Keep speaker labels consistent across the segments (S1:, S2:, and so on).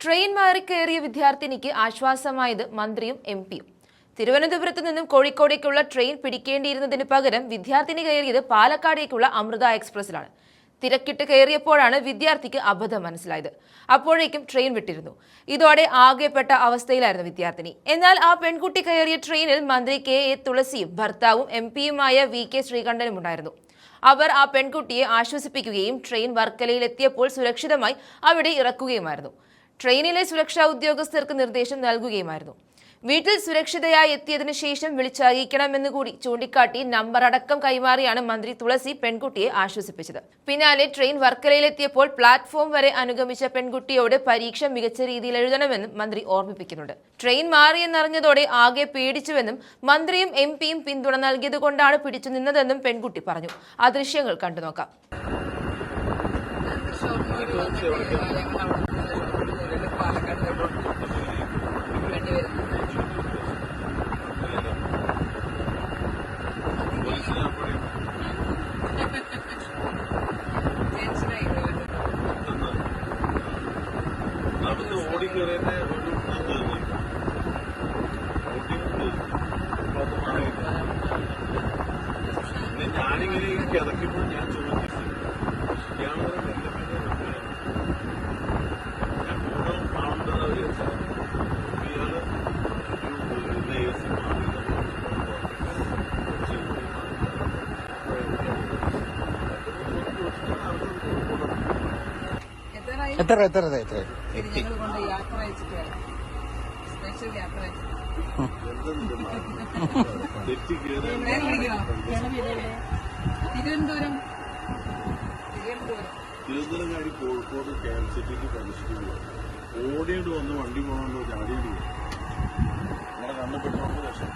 S1: Train മാറിക്കയറിയ വിദ്യാർത്ഥിനിക്ക് ആശ്വാസമായത് മന്ത്രിയും എംപിയും. തിരുവനന്തപുരത്ത് നിന്നും കോഴിക്കോടേക്കുള്ള ട്രെയിൻ പിടിക്കേണ്ടിയിരുന്നതിന് പകരം വിദ്യാർത്ഥിനി കയറിയത് പാലക്കാടേക്കുള്ള അമൃത എക്സ്പ്രസിലാണ്. തിരക്കിട്ട് കയറിയപ്പോഴാണ് വിദ്യാർത്ഥിക്ക് അബദ്ധം മനസ്സിലായത്. അപ്പോഴേക്കും ട്രെയിൻ വിട്ടിരുന്നു. ഇതോടെ ആകെപ്പെട്ട അവസ്ഥയിലായിരുന്നു വിദ്യാർത്ഥിനി. എന്നാൽ ആ പെൺകുട്ടി കയറിയ ട്രെയിനിൽ മന്ത്രി കെ.എ. തുളസിയും ഭർത്താവും എംപിയുമായ വി.കെ. ശ്രീകണ്ഠനും ഉണ്ടായിരുന്നു. അവർ ആ പെൺകുട്ടിയെ ആശ്വസിപ്പിക്കുകയും ട്രെയിൻ വർക്കലയിലെത്തിയപ്പോൾ സുരക്ഷിതമായി അവിടെ ഇറക്കുകയുമായിരുന്നു. ട്രെയിനിലെ സുരക്ഷാ ഉദ്യോഗസ്ഥർക്ക് നിർദ്ദേശം നൽകുകയുമായിരുന്നു. വീട്ടിൽ സുരക്ഷിതയായി എത്തിയതിനു ശേഷം വിളിച്ചറിയിക്കണമെന്ന് കൂടി ചൂണ്ടിക്കാട്ടി നമ്പർ അടക്കം കൈമാറിയാണ് മന്ത്രി തുളസി പെൺകുട്ടിയെ ആശ്വസിപ്പിച്ചത്. പിന്നാലെ ട്രെയിൻ വർക്കലയിലെത്തിയപ്പോൾ പ്ലാറ്റ്ഫോം വരെ അനുഗമിച്ച പെൺകുട്ടിയോട് പരീക്ഷ മികച്ച രീതിയിൽ എഴുതണമെന്നും മന്ത്രി ഓർമ്മിപ്പിക്കുന്നുണ്ട്. ട്രെയിൻ മാറിയെന്നറിഞ്ഞതോടെ ആകെ പേടിച്ചുവെന്നും മന്ത്രിയും എംപിയും പിന്തുണ നൽകിയതുകൊണ്ടാണ് പിടിച്ചു നിന്നതെന്നും പെൺകുട്ടി പറഞ്ഞു. ആ ദൃശ്യങ്ങൾ കണ്ടുനോക്കാം.
S2: ഞാനിങ്ങനെ കിടക്കുമ്പോൾ ഞാൻ ചോദിച്ചു തിരുവനന്തപുരം കോഴിക്കോട് KMCTക്ക് പരിശീലിക്കുക ഓടിയിട്ട് വന്ന് വണ്ടി പോകണല്ലോ ചാടിയിട്ട് നമ്മുടെ കണ്ണപ്പെട്ടോണ്ട് രസം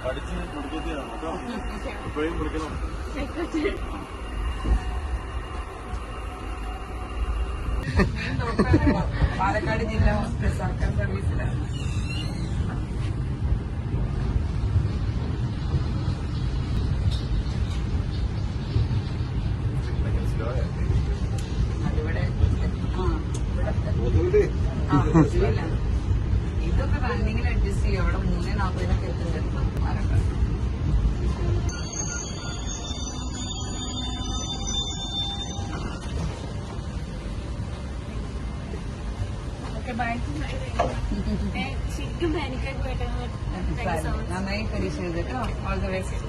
S2: പഠിച്ച് കൊടുക്കത്തെയാണ് കേട്ടോ. എപ്പോഴും വിളിക്കണം.
S3: പാലക്കാട് ജില്ലാ സർക്കാർ സർവീസിലാണ്. ഇതൊക്കെ റണ്ണിങ്ങിൽ അഡ്ജസ്റ്റ് ചെയ്യും. അവിടെ 3:40 എത്തുന്നുണ്ട് പാലക്കാട്. നന്നായി പരീക്ഷ ചെയ്തിട്ടോ. All the best.